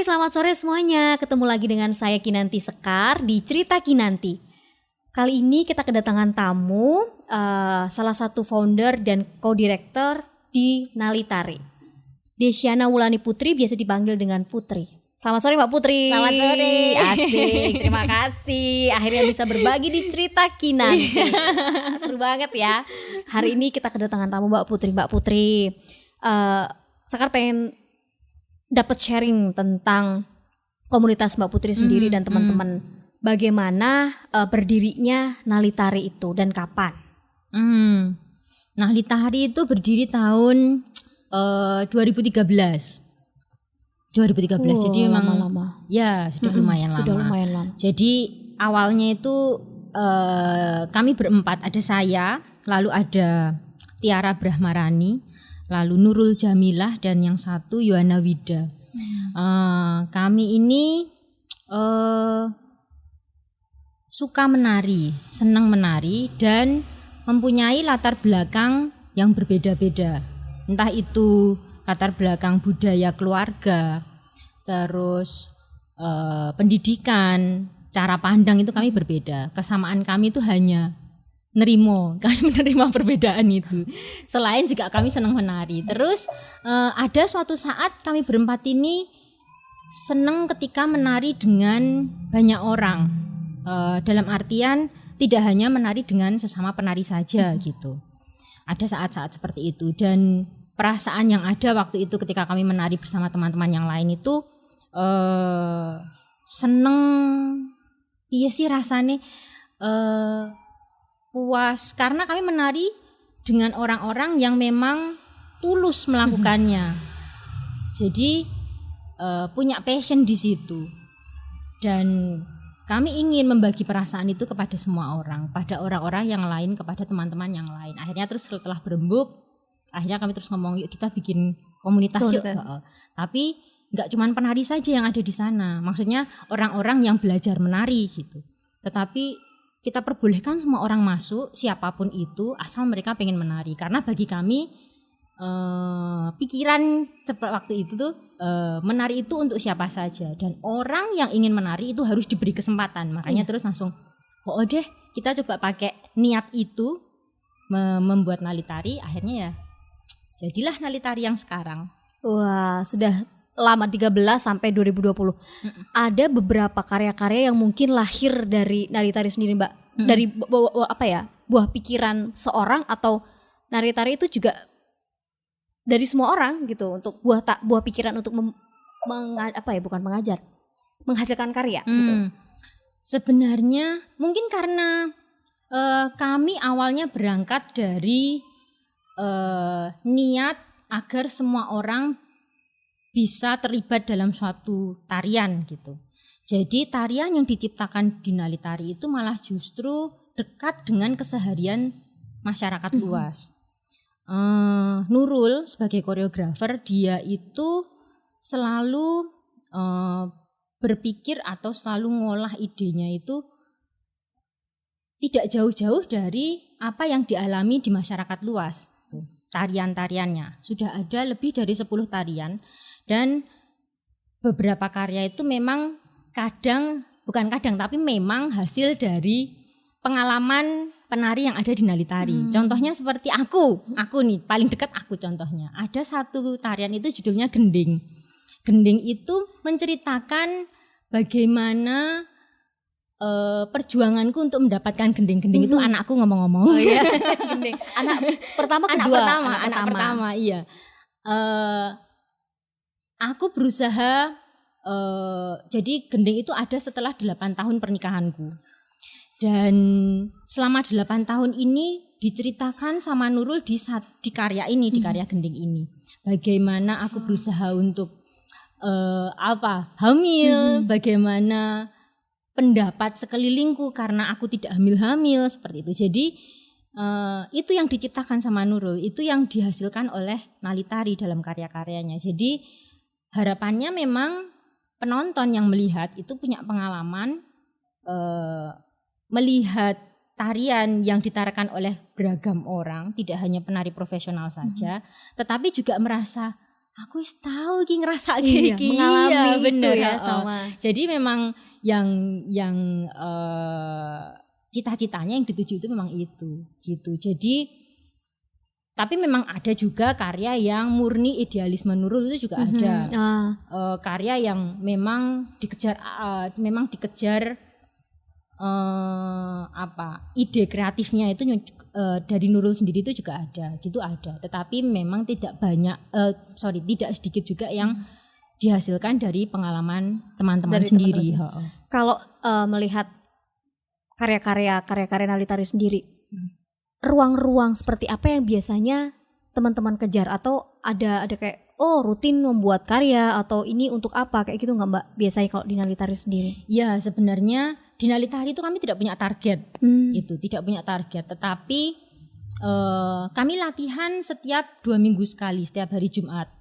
Hai, selamat sore semuanya. Ketemu lagi dengan saya Kinanti Sekar di Cerita Kinanti. Kali ini kita kedatangan tamu, salah satu founder dan co-director di Nalitari. Desyana Wulani Putri, biasa dipanggil dengan Putri. Selamat sore Mbak Putri. Selamat sore. Asik, terima kasih. Akhirnya bisa berbagi di Cerita Kinanti. Seru banget ya. Hari ini kita kedatangan tamu Mbak Putri. Mbak Putri, Sekar pengen dapat sharing tentang komunitas Mbak Putri sendiri dan teman-teman. Bagaimana berdirinya Nalitari itu dan kapan? Nalitari itu berdiri tahun 2013. 2013. Jadi memang lama-lama. Ya, sudah lumayan lama. Sudah lumayan lama. Jadi awalnya itu kami berempat, ada saya, lalu ada Tiara Brahmarani, lalu Nurul Jamilah, dan yang satu Yohana Wida. Kami ini suka menari, senang menari, dan mempunyai latar belakang yang berbeda-beda. Entah itu latar belakang budaya keluarga, terus pendidikan, cara pandang itu kami berbeda. Kesamaan kami itu hanya kami menerima perbedaan itu. Selain juga kami senang menari. Terus ada suatu saat kami berempat ini senang ketika menari dengan banyak orang. Dalam artian tidak hanya menari dengan sesama penari saja gitu. Ada saat-saat seperti itu, dan perasaan yang ada waktu itu ketika kami menari bersama teman-teman yang lain itu seneng. Iya sih rasanya puas karena kami menari dengan orang-orang yang memang tulus melakukannya. Jadi punya passion di situ, dan kami ingin membagi perasaan itu kepada semua orang, pada orang-orang yang lain, kepada teman-teman yang lain. Akhirnya terus setelah berembuk, akhirnya kami terus ngomong, yuk kita bikin komunitas yuk. Tapi nggak cuma penari saja yang ada di sana, maksudnya orang-orang yang belajar menari gitu. Tetapi kita perbolehkan semua orang masuk, siapapun itu, asal mereka pengen menari. Karena bagi kami pikiran waktu itu tuh menari itu untuk siapa saja, dan orang yang ingin menari itu harus diberi kesempatan. Makanya terus langsung oh deh kita coba pakai niat itu membuat Nalitari. Akhirnya ya jadilah Nalitari yang sekarang. Wah, sudah lama 13 sampai 2020. Ada beberapa karya-karya yang mungkin lahir dari Nalitari sendiri, Mbak. Dari buah pikiran seorang, atau Nalitari itu juga dari semua orang gitu, untuk buah pikiran untuk menghasilkan karya gitu. Sebenarnya mungkin karena kami awalnya berangkat dari niat agar semua orang bisa terlibat dalam suatu tarian gitu. Jadi tarian yang diciptakan di Nalitari itu malah justru dekat dengan keseharian masyarakat luas. Nurul sebagai koreografer, dia itu selalu berpikir atau selalu ngolah idenya itu tidak jauh-jauh dari apa yang dialami di masyarakat luas. Tarian-tariannya sudah ada lebih dari 10 tarian, dan beberapa karya itu memang tapi memang hasil dari pengalaman penari yang ada di Nalitari. Contohnya seperti aku nih paling dekat aku contohnya. Ada satu tarian itu judulnya Gending. Gending itu menceritakan bagaimana perjuanganku untuk mendapatkan gending-gending itu anakku ngomong-ngomong. Oh iya, gending. Anak pertama, iya. Aku berusaha, jadi gending itu ada setelah 8 tahun pernikahanku. Dan selama 8 tahun ini diceritakan sama Nurul di karya ini, di karya Gending ini. Bagaimana aku berusaha untuk hamil, bagaimana pendapat sekelilingku karena aku tidak hamil-hamil seperti itu. Jadi itu yang diciptakan sama Nurul, itu yang dihasilkan oleh Nalitari dalam karya-karyanya. Jadi harapannya memang penonton yang melihat itu punya pengalaman melihat tarian yang ditarikan oleh beragam orang, tidak hanya penari profesional saja, tetapi juga merasa aku wis tahu iki ngerasa Iya, iki. mengalami Iya, itu bener, ya heeh. sama. Jadi memang yang cita-citanya yang dituju itu memang itu gitu. Jadi tapi memang ada juga karya yang murni idealisme Nurul itu juga ada. Karya yang memang dikejar ide kreatifnya itu dari Nurul sendiri itu juga ada, gitu ada. Tetapi memang tidak sedikit juga yang dihasilkan dari pengalaman teman-teman Dari sendiri. teman-teman. Kalau melihat karya-karya Nalitari sendiri, ruang-ruang seperti apa yang biasanya teman-teman kejar, atau ada kayak rutin membuat karya atau ini untuk apa kayak gitu nggak Mbak biasanya kalau di Nalitari sendiri? Ya sebenarnya di Nalitari itu kami tidak punya target, tidak punya target, tetapi kami latihan setiap 2 minggu sekali, setiap hari Jumat.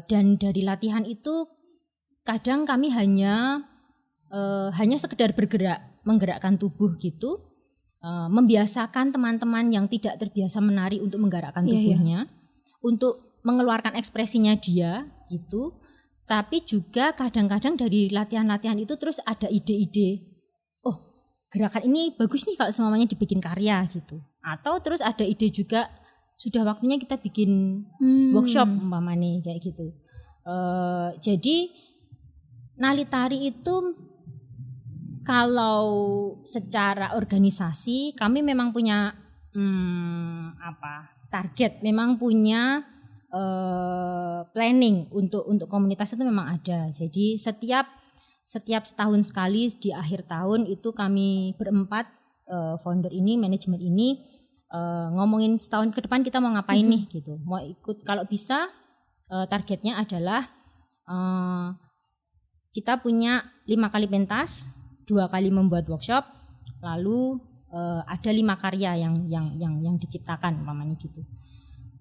Dan dari latihan itu kadang kami hanya sekedar bergerak, menggerakkan tubuh gitu. Membiasakan teman-teman yang tidak terbiasa menari untuk menggerakkan tubuhnya, untuk mengeluarkan ekspresinya dia gitu. Tapi juga kadang-kadang dari latihan-latihan itu terus ada ide-ide, gerakan ini bagus nih kalau semuanya dibikin karya gitu. Atau terus ada ide juga, sudah waktunya kita bikin workshop umpamanya kayak gitu. Jadi Nalitari itu kalau secara organisasi kami memang punya target, memang punya planning untuk komunitas itu memang ada. Jadi setiap setahun sekali di akhir tahun itu kami berempat, founder ini, manajemen ini, ngomongin setahun ke depan kita mau ngapain nih gitu. Mau ikut, kalau bisa targetnya adalah kita punya 5 kali pentas, 2 kali membuat workshop, lalu ada 5 karya yang diciptakan umpamanya gitu.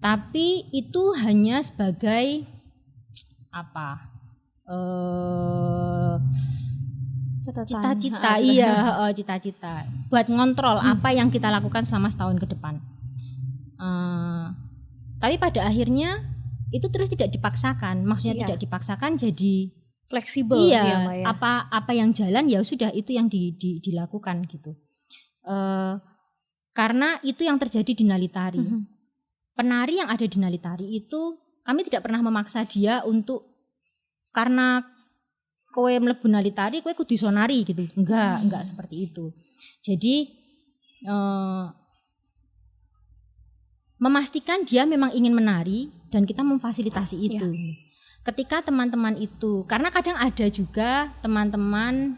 Tapi itu hanya sebagai cita-cita, cita-cita buat ngontrol apa yang kita lakukan selama setahun ke depan. Tapi pada akhirnya itu terus tidak dipaksakan, maksudnya tidak dipaksakan, jadi fleksibel. Iya, apa yang jalan ya sudah itu yang dilakukan gitu. Karena itu yang terjadi di Nalitari. Penari yang ada di Nalitari itu kami tidak pernah memaksa dia untuk karena kowe mlebu Nalitari kowe kudu iso nari gitu. Enggak seperti itu. Jadi memastikan dia memang ingin menari dan kita memfasilitasi itu. Ketika teman-teman itu, karena kadang ada juga teman-teman,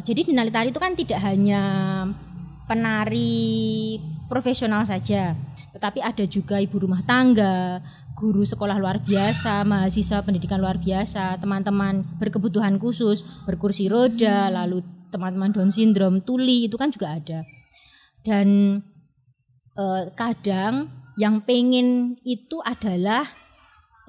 jadi di Nalitari itu kan tidak hanya penari profesional saja, tetapi ada juga ibu rumah tangga, guru sekolah luar biasa, mahasiswa pendidikan luar biasa, teman-teman berkebutuhan khusus, berkursi roda, lalu teman-teman Down syndrome, tuli, itu kan juga ada. Dan kadang yang pengen itu adalah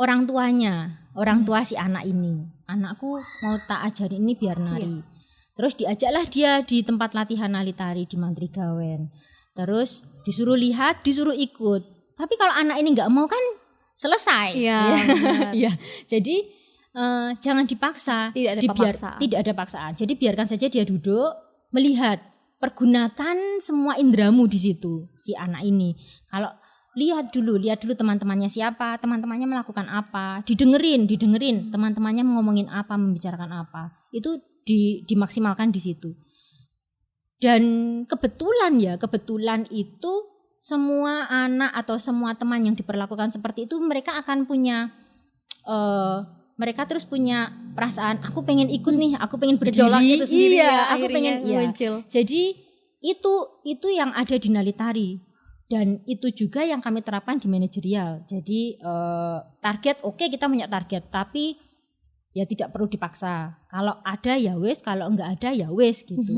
orang tuanya, orang tua si anak ini. Anakku mau tak ajarin ini biar nari. Terus diajaklah dia di tempat latihan Nalitari di Mantrigawen. Terus disuruh lihat, disuruh ikut. Tapi kalau anak ini nggak mau kan selesai. Iya. Jadi jangan dipaksa. Tidak ada paksaan. Jadi biarkan saja dia duduk, melihat, pergunakan semua indramu di situ si anak ini. Kalau lihat dulu teman-temannya siapa, teman-temannya melakukan apa, didengerin teman-temannya ngomongin apa, membicarakan apa, itu dimaksimalkan di situ. Dan kebetulan itu semua anak atau semua teman yang diperlakukan seperti itu, mereka akan punya mereka terus punya perasaan, aku pengen ikut nih, aku pengen berdiri, aku pengen muncul. Jadi itu yang ada di Nalitari. Dan itu juga yang kami terapkan di manajerial. Jadi target kita punya target, tapi ya tidak perlu dipaksa. Kalau ada ya wes, kalau enggak ada ya wes gitu.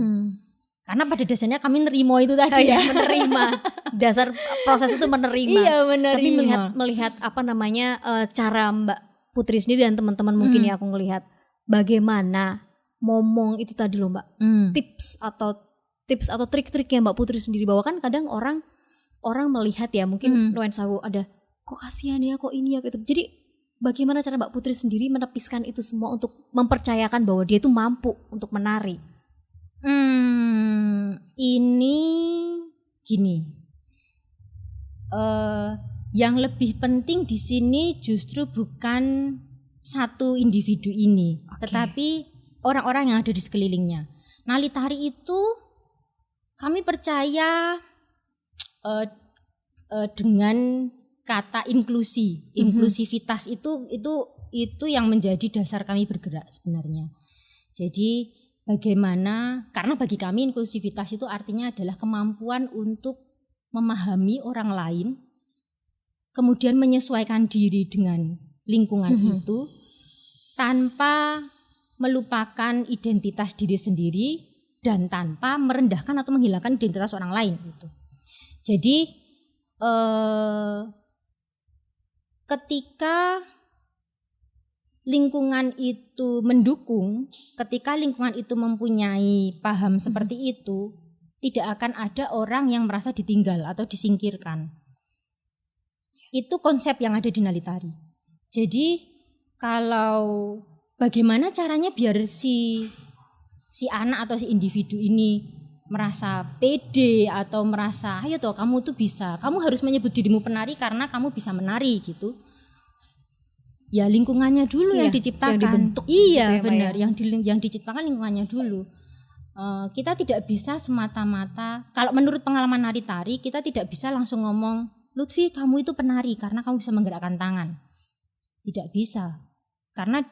Karena pada dasarnya kami nerimo itu tadi menerima. Dasar proses itu menerima. Iya, menerima. Tapi melihat cara Mbak Putri sendiri dan teman-teman mungkin ya aku ngelihat bagaimana ngomong itu tadi loh Mbak. Tips atau trik-trik yang Mbak Putri sendiri bawakan, kadang orang melihat ya mungkin nuansa ada kok kasihan ya, kok ini ya gitu. Jadi bagaimana cara Mbak Putri sendiri menepiskan itu semua untuk mempercayakan bahwa dia itu mampu untuk menari? Ini gini. Yang lebih penting di sini justru bukan satu individu ini, tetapi orang-orang yang ada di sekelilingnya. Nali tari itu kami percaya dengan kata inklusi, inklusivitas itu yang menjadi dasar kami bergerak sebenarnya. Jadi bagaimana, karena bagi kami inklusivitas itu artinya adalah kemampuan untuk memahami orang lain, kemudian menyesuaikan diri dengan lingkungan itu tanpa melupakan identitas diri sendiri dan tanpa merendahkan atau menghilangkan identitas orang lain gitu. Jadi ketika lingkungan itu mendukung, ketika lingkungan itu mempunyai paham seperti itu, tidak akan ada orang yang merasa ditinggal atau disingkirkan. Itu konsep yang ada di Nali Tari. Jadi kalau bagaimana caranya biar si anak atau si individu ini merasa pede atau merasa ayo toh kamu tuh bisa, kamu harus menyebut dirimu penari karena kamu bisa menari gitu. Ya lingkungannya dulu yang diciptakan, yang dibentuk. Iya benar, yang diciptakan lingkungannya dulu. Kita tidak bisa semata-mata, kalau menurut pengalaman nari tari kita tidak bisa langsung ngomong Lutfi kamu itu penari karena kamu bisa menggerakkan tangan. Tidak bisa, karena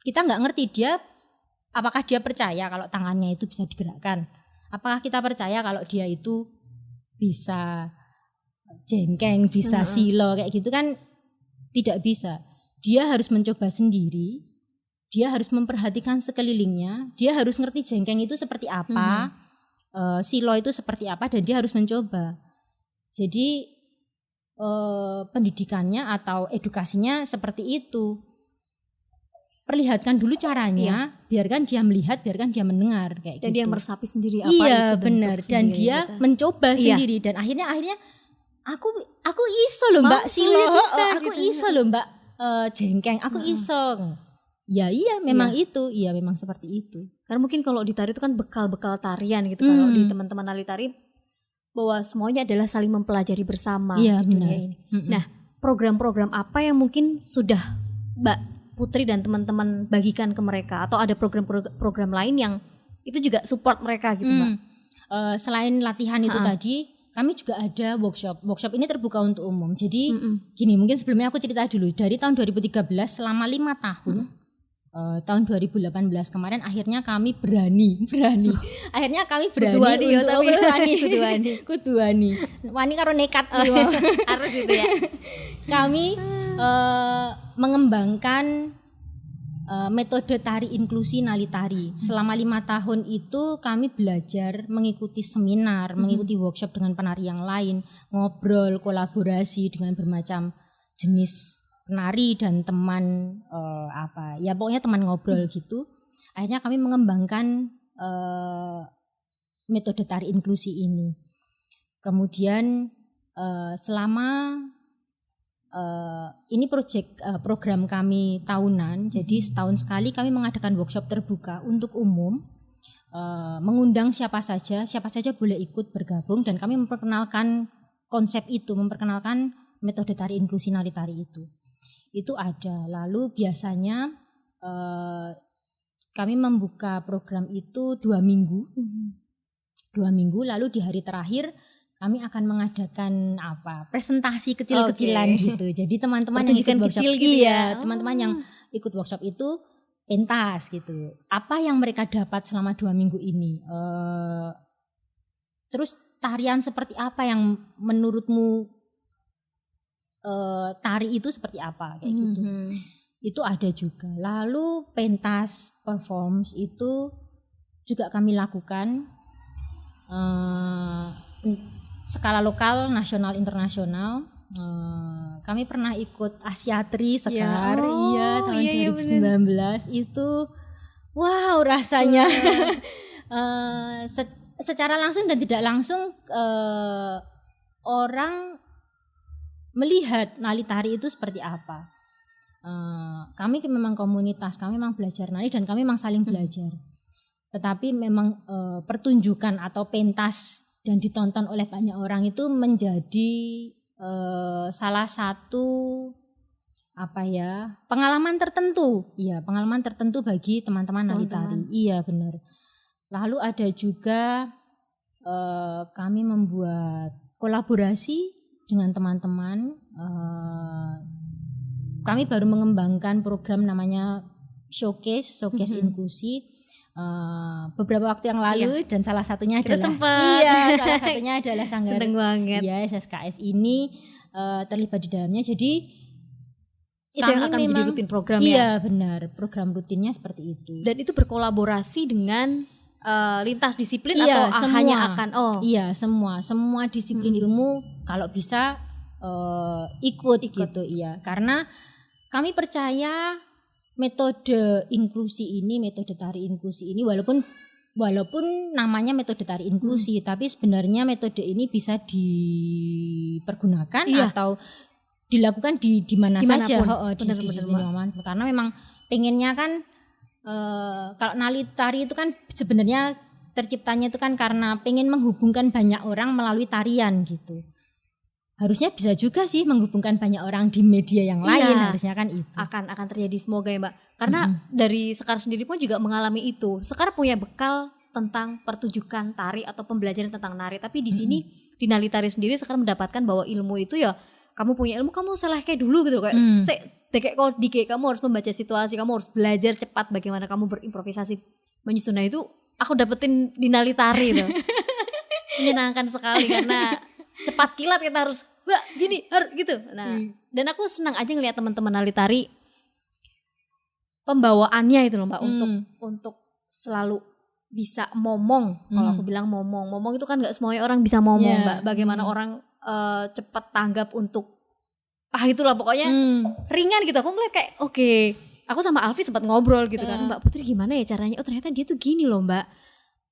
kita nggak ngerti dia apakah dia percaya kalau tangannya itu bisa digerakkan. Apakah kita percaya kalau dia itu bisa jengkeng, bisa silo kayak gitu kan? Tidak bisa. Dia harus mencoba sendiri, dia harus memperhatikan sekelilingnya, dia harus ngerti jengkeng itu seperti apa, silo itu seperti apa, dan dia harus mencoba. Jadi pendidikannya atau edukasinya seperti itu. Perlihatkan dulu caranya, biarkan dia melihat, biarkan dia mendengar kayak dan gitu. dia meresapi sendiri apa iya, itu benar, dan sendiri, dia gitu. mencoba sendiri dan akhirnya aku iso loh Mbak silo, aku iso loh Mbak jengkeng, aku iso. Ya iya memang itu, iya memang seperti itu. Karena mungkin kalau di tari itu kan bekal-bekal tarian gitu, kalau di teman-teman nali tari bahwa semuanya adalah saling mempelajari bersama di dunia ini. Nah, program-program apa yang mungkin sudah Mbak Putri dan teman-teman bagikan ke mereka, atau ada program-program lain yang itu juga support mereka gitu Mbak? Selain latihan itu tadi, kami juga ada workshop. Workshop ini terbuka untuk umum. Jadi gini, mungkin sebelumnya aku cerita dulu. Dari tahun 2013 selama 5 tahun, tahun 2018 kemarin akhirnya kami berani. Akhirnya kami berani kudu wani. Wani karo nekat harus itu ya. Kami mengembangkan metode tari inklusi nali tari. Selama 5 tahun itu kami belajar mengikuti seminar, mengikuti workshop dengan penari yang lain, ngobrol, kolaborasi dengan bermacam jenis penari dan teman ya pokoknya teman ngobrol gitu. Akhirnya kami mengembangkan metode tari inklusi ini. Kemudian selama ini program kami tahunan, jadi setahun sekali kami mengadakan workshop terbuka untuk umum, mengundang siapa saja boleh ikut bergabung, dan kami memperkenalkan konsep itu, memperkenalkan metode tari inklusi nali tari itu ada. Lalu biasanya kami membuka program itu 2 minggu, 2 minggu, lalu di hari terakhir kami akan mengadakan presentasi kecil-kecilan gitu. Jadi teman-teman yang ikut workshop kecil gitu teman-teman yang ikut workshop itu pentas gitu. Apa yang mereka dapat selama 2 minggu ini? Terus tarian seperti apa yang menurutmu tari itu seperti apa kayak gitu. Itu ada juga. Lalu pentas performs itu juga kami lakukan skala lokal, nasional, internasional. Kami pernah ikut Asiatri Sekar, tahun 2019 itu, wow rasanya, secara langsung dan tidak langsung orang melihat nali tari itu seperti apa. Kami memang komunitas, kami memang belajar nari dan kami memang saling belajar. Tetapi memang pertunjukan atau pentas dan ditonton oleh banyak orang itu menjadi salah satu pengalaman tertentu. Iya, pengalaman tertentu bagi teman-teman nali tari. Iya, benar. Lalu ada juga kami membuat kolaborasi dengan teman-teman. Kami baru mengembangkan program namanya Showcase Inklusi beberapa waktu yang lalu, dan salah satunya adalah salah satunya adalah Sanggar SSKS ini terlibat di dalamnya. Jadi itu yang akan menjadi rutin program ya? Iya benar, program rutinnya seperti itu. Dan itu berkolaborasi dengan lintas disiplin atau semua. Hanya akan Iya, semua disiplin ilmu kalau bisa ikut gitu. Iya, karena kami percaya metode inklusi ini, metode tari inklusi ini walaupun namanya metode tari inklusi, tapi sebenarnya metode ini bisa dipergunakan atau dilakukan di mana saja, di karena memang pengennya kan kalau nali tari itu kan sebenarnya terciptanya itu kan karena pengen menghubungkan banyak orang melalui tarian gitu. Harusnya bisa juga sih menghubungkan banyak orang di media yang lain, harusnya kan itu. Akan terjadi, semoga ya Mbak. Karena dari Sekar sendiri pun juga mengalami itu. Sekar punya bekal tentang pertunjukan tari atau pembelajaran tentang nari, tapi di sini di nali tari sendiri Sekar mendapatkan bahwa ilmu itu ya kamu punya ilmu, kamu salah kayak dulu gitu, kayak kayak kodike, kamu harus membaca situasi, kamu harus belajar cepat bagaimana kamu berimprovisasi menyusun. Nah itu aku dapetin di nali tari tuh. Menyenangkan sekali karena cepat kilat, kita harus gini gitu. Nah dan aku senang aja ngelihat teman-teman nali tari pembawaannya itu loh Mbak, untuk selalu bisa momong. Kalau aku bilang momong itu kan nggak semuanya orang bisa momong Mbak. Bagaimana orang cepat tanggap untuk itulah pokoknya ringan gitu. Aku ngeliat kayak oke. Aku sama Alfi sempat ngobrol gitu kan, Mbak Putri gimana ya caranya? Oh ternyata dia tuh gini loh Mbak.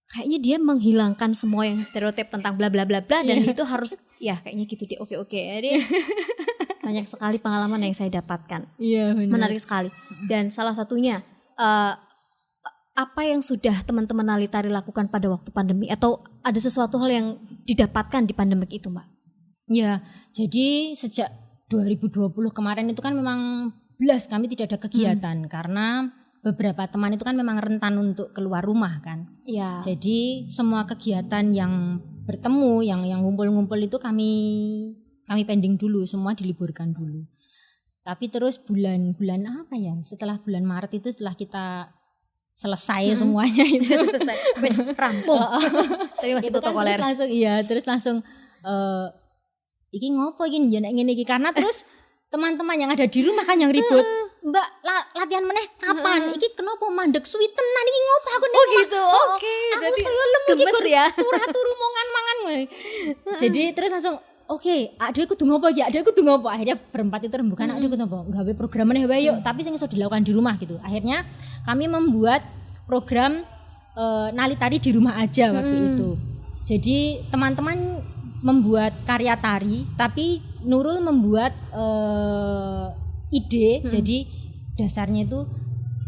Kayaknya dia menghilangkan semua yang stereotip tentang bla bla bla bla, dan itu harus kayaknya gitu deh. Oke. Jadi banyak sekali pengalaman yang saya dapatkan. Iya benar. Menarik sekali. Dan salah satunya apa yang sudah teman-teman nali tari lakukan pada waktu pandemi, atau ada sesuatu hal yang didapatkan di pandemik itu Mbak? Ya, jadi sejak 2020 kemarin itu kan memang kami tidak ada kegiatan karena beberapa teman itu kan memang rentan untuk keluar rumah kan. Iya. Jadi semua kegiatan yang bertemu, yang ngumpul-ngumpul itu kami pending dulu, semua diliburkan dulu. Tapi terus bulan setelah bulan Maret itu, setelah kita selesai semuanya itu selesai rampung. Tapi masih protokoler. Kan terus langsung iki ngopo iki nek ngene iki, karena terus teman-teman yang ada di rumah kan yang ribut. Mbak latihan meneh kapan? Iki kenapa mandek suwi tenan iki ngopo aku nek. Oh gitu. Oke. Berarti gemes ya. Turu mangan wae. Jadi terus langsung adek kudu ngopo ya? Adek kudu ngopo? Akhirnya berempat itu rembukan, adek kudu ngopo? Gawe program meneh wae yuk, tapi sing iso dilakukan di rumah gitu. Akhirnya kami membuat program nali tari di rumah aja waktu itu. Jadi teman-teman membuat karya tari, tapi Nurul membuat ide. Jadi dasarnya itu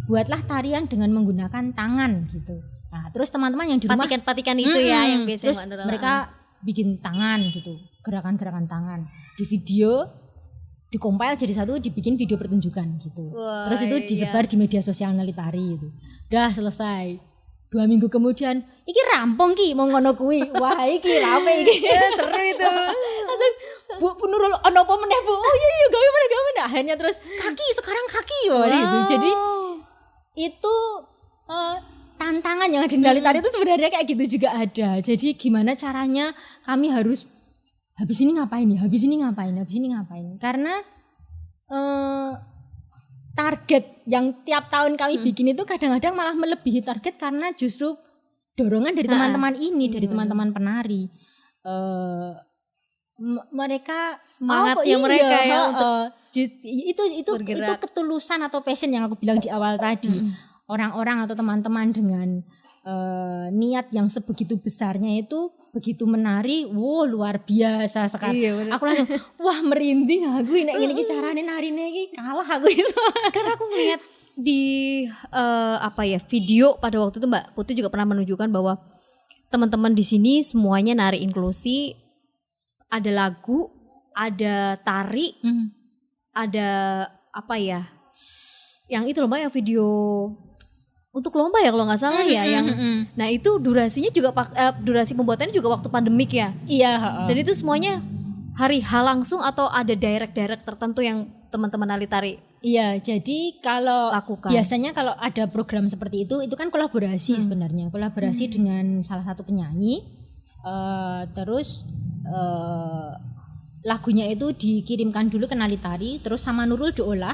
buatlah tarian dengan menggunakan tangan gitu. Nah, terus teman-teman yang di rumah patikan itu yang biasanya terus mereka bikin tangan gitu, gerakan-gerakan tangan. Di video dikompil jadi satu, dibikin video pertunjukan gitu. Wah, terus itu disebar di media sosial nali tari itu. Udah selesai. 2 minggu kemudian, iki rampung ki mau ngono kuwi. Wah, iki rapi iki. Seru itu. Bu Nurul ono apa meneh, Bu? Oh iya gawe meneh. Akhirnya terus sekarang kaki. Gitu. Jadi itu tantangan yang ada di nali tari itu sebenarnya kayak gitu juga ada. Jadi gimana caranya kami harus habis ini ngapain. Karena target yang tiap tahun kami bikin itu kadang-kadang malah melebihi target, karena justru dorongan dari teman-teman ini, dari teman-teman penari. Mereka semangatnya mereka untuk itu ketulusan atau passion yang aku bilang di awal tadi. Orang-orang atau teman-teman dengan niat yang sebegitu besarnya itu begitu menari, wow luar biasa sekali. Iya, bener. Aku langsung wah merinding aku nek ngene iki carane narine iki kalah aku iso. Karena aku ngeliat di video pada waktu itu Mbak Putri juga pernah menunjukkan bahwa teman-teman di sini semuanya nari inklusi, ada lagu, ada tari, ada yang itu loh Mbak, yang video untuk lomba ya kalau nggak salah ya, yang nah itu durasinya juga durasi pembuatannya juga waktu pandemik ya. Iya. Dan itu semuanya hari H langsung atau ada direct tertentu yang teman-teman nari tari? Iya, jadi kalau lakukan. Biasanya kalau ada program seperti itu kan kolaborasi sebenarnya, kolaborasi dengan salah satu penyanyi, terus lagunya itu dikirimkan dulu ke Nali Tari, terus sama Nurul diolah,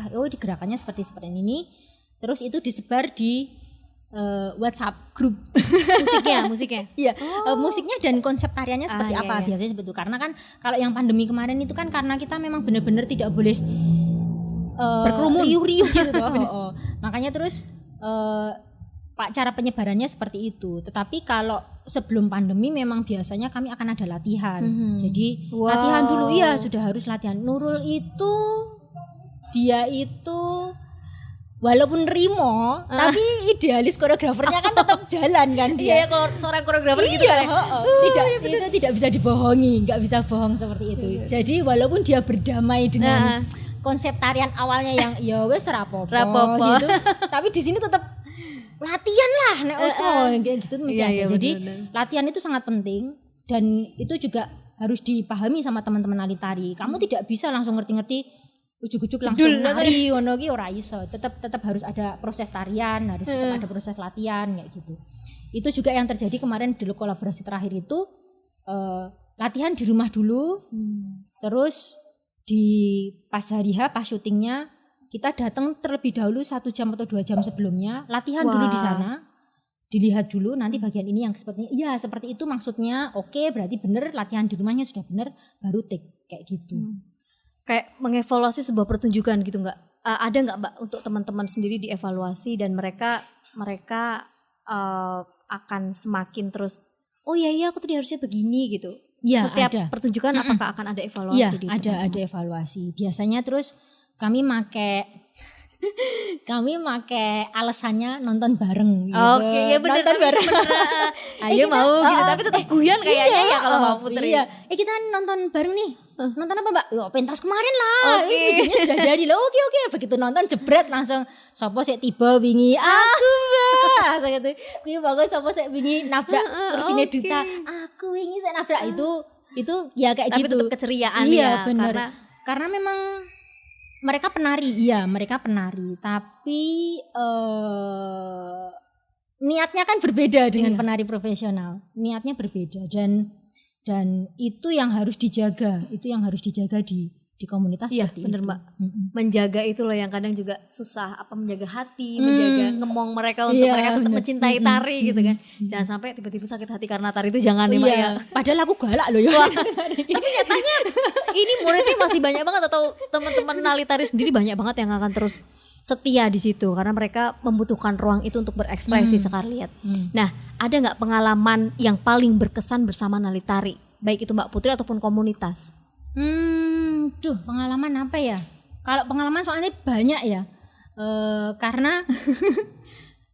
digerakannya seperti ini, terus itu disebar di WhatsApp grup. musiknya. Iya, musiknya dan konsep tariannya seperti apa biasanya seperti itu. Karena kan kalau yang pandemi kemarin itu kan karena kita memang benar-benar tidak boleh berkerumun, riuh gitu toh. Makanya terus cara penyebarannya seperti itu. Tetapi kalau sebelum pandemi memang biasanya kami akan ada latihan. Jadi latihan dulu, iya sudah harus latihan. Nurul itu dia itu walaupun Rimo, tapi idealis koreografernya kan tetap jalan kan dia. Iya, kalau seorang koreografer gitu kan. Itu tidak bisa dibohongi, nggak bisa bohong seperti itu. Jadi walaupun dia berdamai dengan konsep tarian awalnya yang ya wes rapopo gitu, tapi di sini tetap latihan lah nek kayak gitu mesti ada. Jadi latihan itu sangat penting dan itu juga harus dipahami sama teman-teman nari tari. Kamu tidak bisa langsung ngerti-ngerti ujuk-ujuk langsung nari ngono ki ora iso. Tetap harus ada proses tarian, harus tetap ada proses latihan kayak gitu. Itu juga yang terjadi kemarin dulu kolaborasi terakhir itu latihan di rumah dulu. Terus di pas hari H, pas syutingnya kita datang terlebih dahulu 1 jam atau 2 jam sebelumnya, latihan dulu di sana, dilihat dulu nanti bagian ini yang seperti iya seperti itu maksudnya, oke berarti bener latihan di rumahnya sudah bener, baru take kayak gitu. Kayak mengevaluasi sebuah pertunjukan gitu nggak? Ada nggak Mbak untuk teman-teman sendiri dievaluasi dan mereka akan semakin terus, oh iya aku tadi harusnya begini gitu. Ya, setiap ada. Pertunjukan apakah akan ada evaluasi? Iya, di ada evaluasi. Biasanya terus kami make alasannya nonton bareng gitu. Oke, ya benar. Nonton bareng. Ayo mau gitu, tapi tetap guyon kayaknya ya kalau Mbak Putri. Iya. Kita nonton bareng nih. Nonton apa Mbak? Yo pentas kemarin lah. Videonya sudah jadi loh. Oke. Begitu nonton jebret langsung sopo sik tiba wingi aku Mbak. Saya gitu. Kuwi bagus sopo sik wingi nabrak kursine duta. Aku wingi sik nabrak itu ya kayak tapi gitu. Tapi tetap keceriaan iya, ya. Benar. Karena memang mereka penari, tapi niatnya kan berbeda dengan penari profesional. Niatnya berbeda dan itu yang harus dijaga, di komunitas seperti bener, itu. Mbak. Menjaga itu loh yang kadang juga susah, menjaga hati, menjaga ngemong mereka untuk mereka tetap mencintai tari gitu kan. Jangan sampai tiba-tiba sakit hati karena tari itu, jangan ya Mbak ya. Padahal aku galak loh ya. Tapi nyatanya ini muridnya masih banyak banget, atau teman-teman nali tari sendiri banyak banget yang akan terus setia di situ karena mereka membutuhkan ruang itu untuk berekspresi sekalian. Nah, ada nggak pengalaman yang paling berkesan bersama nali tari, baik itu Mbak Putri ataupun komunitas? Pengalaman apa ya? Kalau pengalaman soalnya banyak ya, karena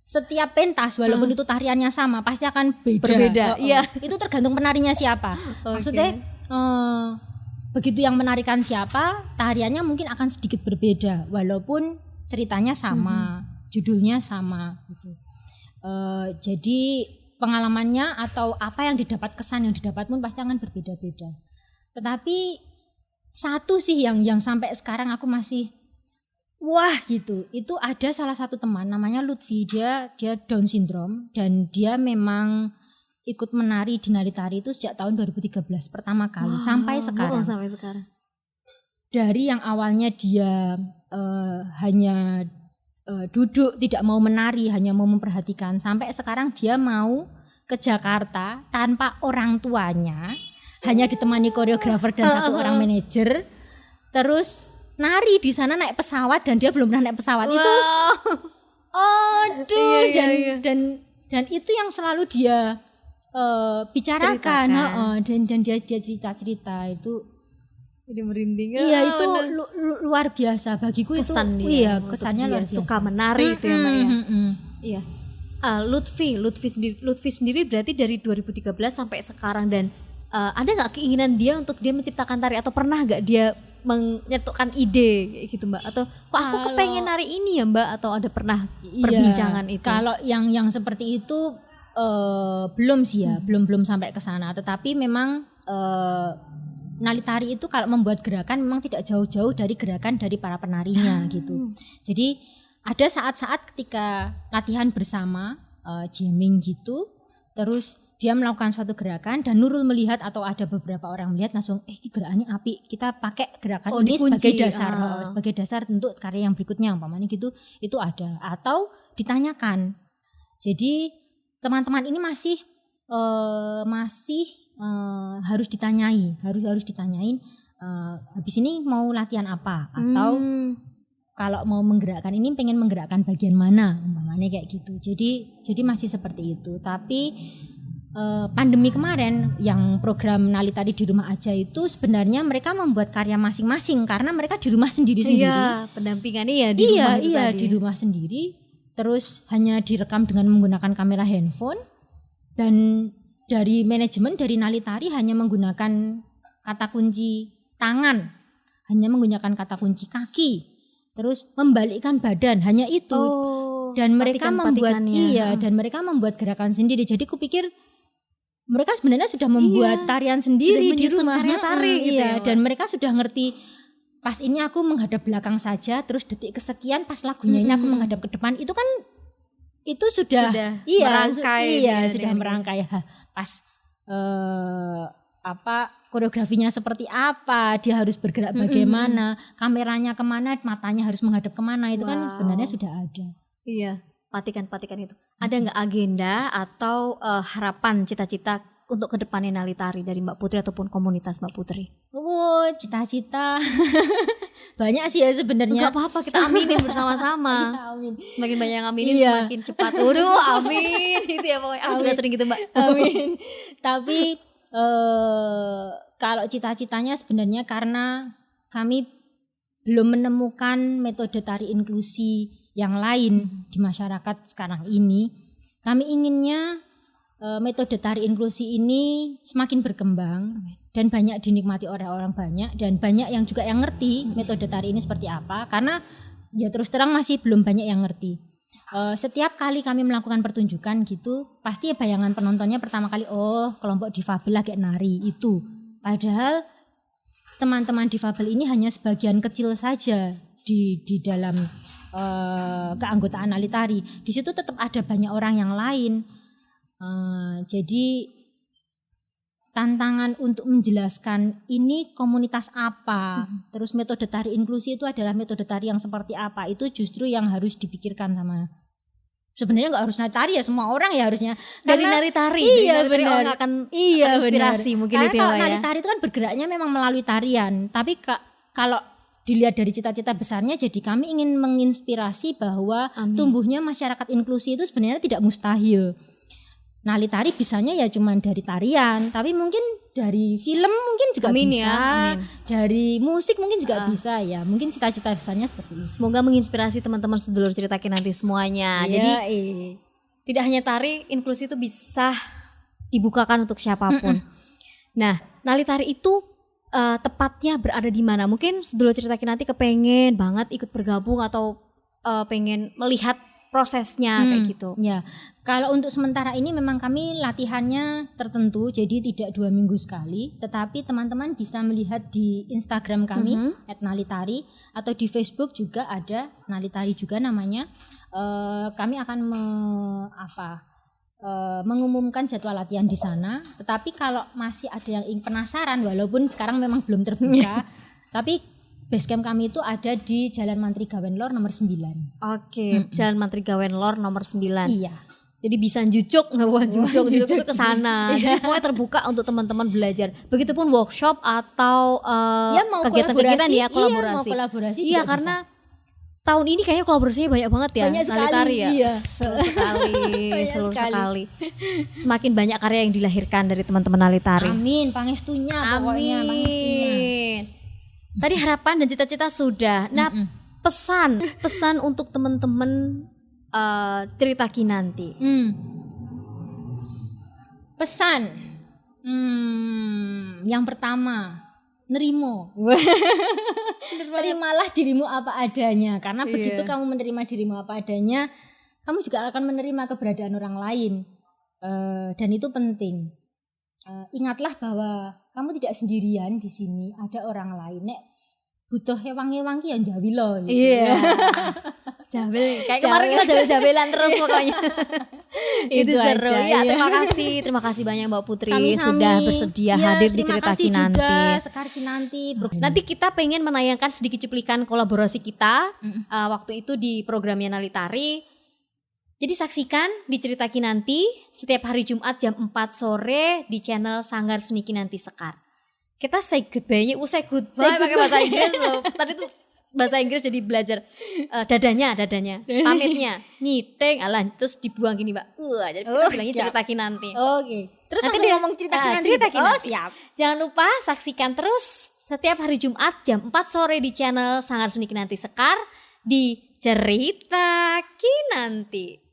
setiap pentas walaupun itu tariannya sama pasti akan berbeda. Iya. Itu tergantung penarinya siapa. Maksudnya begitu yang menarikan siapa, tariannya mungkin akan sedikit berbeda walaupun ceritanya sama, judulnya sama gitu. Jadi pengalamannya atau apa yang didapat, kesan yang didapat pun pasti akan berbeda-beda. Tetapi satu sih yang sampai sekarang aku masih wah gitu. Itu ada salah satu teman namanya Lutfi, dia Down syndrome dan dia memang ikut menari di nari tari itu sejak tahun 2013 pertama kali sampai sekarang. Dari yang awalnya dia hanya duduk tidak mau menari, hanya mau memperhatikan, sampai sekarang dia mau ke Jakarta tanpa orang tuanya, hanya ditemani koreografer dan satu orang manajer, terus nari di sana naik pesawat dan dia belum pernah naik pesawat. Itu dan itu yang selalu dia bicarakan, dan dia cerita itu. Jadi merinding. Iya itu luar biasa bagiku. Kesan itu. Dia, iya kesannya luar biasa. Suka menari itu ya Mbak ya. Iya. Lutfi sendiri berarti dari 2013 sampai sekarang, dan ada nggak keinginan dia untuk dia menciptakan tari, atau pernah nggak dia menyetukan ide gitu Mbak, atau kok aku kepengen nari ini ya Mbak, atau ada pernah perbincangan itu? Kalau yang seperti itu belum sih ya, belum sampai ke sana. Tetapi memang Nali Tari itu kalau membuat gerakan memang tidak jauh-jauh dari gerakan dari para penarinya gitu. Jadi ada saat-saat ketika latihan bersama jamming gitu, terus dia melakukan suatu gerakan dan Nurul melihat atau ada beberapa orang melihat langsung ini gerakannya apik, kita pakai gerakan ini sebagai dasar sebagai dasar untuk karya yang berikutnya umpamanya gitu. Itu ada, atau ditanyakan. Jadi teman-teman ini masih harus ditanyain habis ini mau latihan apa, atau kalau mau menggerakkan ini pengen menggerakkan bagian mana umpamanya kayak gitu. Jadi masih seperti itu. Tapi pandemi kemarin yang program Nali Tari di rumah aja itu sebenarnya mereka membuat karya masing-masing karena mereka di rumah sendiri-sendiri. Iya, pendampingannya ya di rumah itu tadi. Di rumah sendiri. Terus hanya direkam dengan menggunakan kamera handphone, dan dari manajemen dari Nali Tari hanya menggunakan kata kunci tangan, hanya menggunakan kata kunci kaki, terus membalikkan badan, hanya itu. Dan mereka membuat gerakan sendiri. Jadi kupikir mereka sebenarnya sudah membuat tarian sendiri di rumah. Tari gitu ya, dan mereka sudah ngerti pas ini aku menghadap belakang saja, terus detik kesekian pas lagunya ini aku menghadap ke depan. Itu kan itu sudah merangkai. Sudah merangkai. Pas koreografinya seperti apa, dia harus bergerak bagaimana, kameranya kemana, matanya harus menghadap kemana, itu kan sebenarnya sudah ada. Iya, patikan itu. Ada nggak agenda atau harapan, cita-cita untuk kedepannya Nali Tari dari Mbak Putri ataupun komunitas Mbak Putri? Cita-cita banyak sih ya sebenarnya. Gak apa-apa, kita aminin bersama-sama. Amin. Semakin banyak yang aminin semakin cepat. Amin. Itu ya pokoknya. Aku juga sering gitu Mbak. Amin. Tapi kalau cita-citanya sebenarnya karena kami belum menemukan metode tari inklusi yang lain di masyarakat sekarang ini. Kami inginnya metode tari inklusi ini semakin berkembang dan banyak dinikmati oleh orang banyak, dan banyak yang juga yang ngerti metode tari ini seperti apa, karena ya terus terang masih belum banyak yang ngerti. Setiap kali kami melakukan pertunjukan gitu, pasti bayangan penontonnya pertama kali kelompok difabel lagi nari itu. Padahal teman-teman difabel ini hanya sebagian kecil saja di dalam keanggotaan Nali Tari. Di situ tetap ada banyak orang yang lain. Jadi tantangan untuk menjelaskan ini komunitas apa, terus metode tari inklusi itu adalah metode tari yang seperti apa, itu justru yang harus dipikirkan sama, sebenarnya nggak harus nari tari ya, semua orang ya harusnya dari nari tari. Iya benar. Orang akan inspirasi mungkin. Karena itu ya. Kalau nari tari itu kan bergeraknya memang melalui tarian, tapi kalau dilihat dari cita-cita besarnya, jadi kami ingin menginspirasi bahwa tumbuhnya masyarakat inklusi itu sebenarnya tidak mustahil. Nali Tari bisanya ya cuman dari tarian, tapi mungkin dari film mungkin juga bisa, dari musik mungkin juga bisa ya. Mungkin cita-cita besarnya seperti ini. Semoga menginspirasi teman-teman sedulur cerita kinanti semuanya. Jadi tidak hanya tari, inklusi itu bisa dibukakan untuk siapapun. Nah, Nali Tari itu tepatnya berada di mana? Mungkin sedulur cerita kinanti kepengen banget ikut bergabung atau pengen melihat prosesnya kayak gitu. Ya, kalau untuk sementara ini memang kami latihannya tertentu, jadi tidak 2 minggu sekali, tetapi teman-teman bisa melihat di Instagram kami @nalitari, atau di Facebook juga ada Nali Tari juga namanya. Kami akan mengumumkan jadwal latihan di sana. Tetapi kalau masih ada yang ingin penasaran, walaupun sekarang memang belum terbuka, tapi basecamp kami itu ada di Jalan Mantri Gawen Lor nomor 9. Oke, Jalan Mantri Gawen Lor nomor 9. Iya. Jadi bisa jujuk itu ke sana. Jadi semuanya terbuka untuk teman-teman belajar. Begitupun workshop atau kegiatan-kegiatan ya, kolaborasi. Iya, mau kolaborasi iya, karena tahun ini kayaknya kolaborasinya banyak banget ya. Banyak sekali, Nalitari ya. iya. Seluruh sekali. Semakin banyak karya yang dilahirkan dari teman-teman Nalitari. Amin, pangestunya pokoknya, pangestunya. Amin. Tadi harapan dan cita-cita sudah. Nah, pesan untuk teman-teman cerita Kinanti. Pesan. Yang pertama, nerimo. Terimalah dirimu apa adanya, karena begitu kamu menerima dirimu apa adanya, kamu juga akan menerima keberadaan orang lain. Dan itu penting. Ingatlah bahwa kamu tidak sendirian di sini, ada orang lain. Nek butuh hewangi-hewangi yang jawi loh. Iya. Jabel. Kayak kemarin kita jabel-jabelan terus pokoknya. Itu seru. Ya, terima kasih banyak Mbak Putri sudah bersedia hadir di Cerita Kinanti. Juga Sekar Kinanti. Nanti kita pengen menayangkan sedikit cuplikan kolaborasi kita waktu itu di programnya Nalitari. Jadi saksikan di Cerita Kinanti setiap hari Jumat jam 4 sore di channel Sanggar Seni Kinanti Sekar. Kita say goodbye-nya, goodbye pakai bahasa Inggris loh. Tadi tuh bahasa Inggris jadi belajar dadanya, pamitnya, nyiting, terus dibuang gini Mbak. Jadi kita bilangnya siap. Cerita Kinanti. Oke. Terus Nanti langsung ngomong Cerita Kinanti. Cerita Kinanti. Oh siap. Jangan lupa saksikan terus setiap hari Jumat jam 4 sore di channel Sanggar Seni Kinanti Sekar di Cerita Kinanti.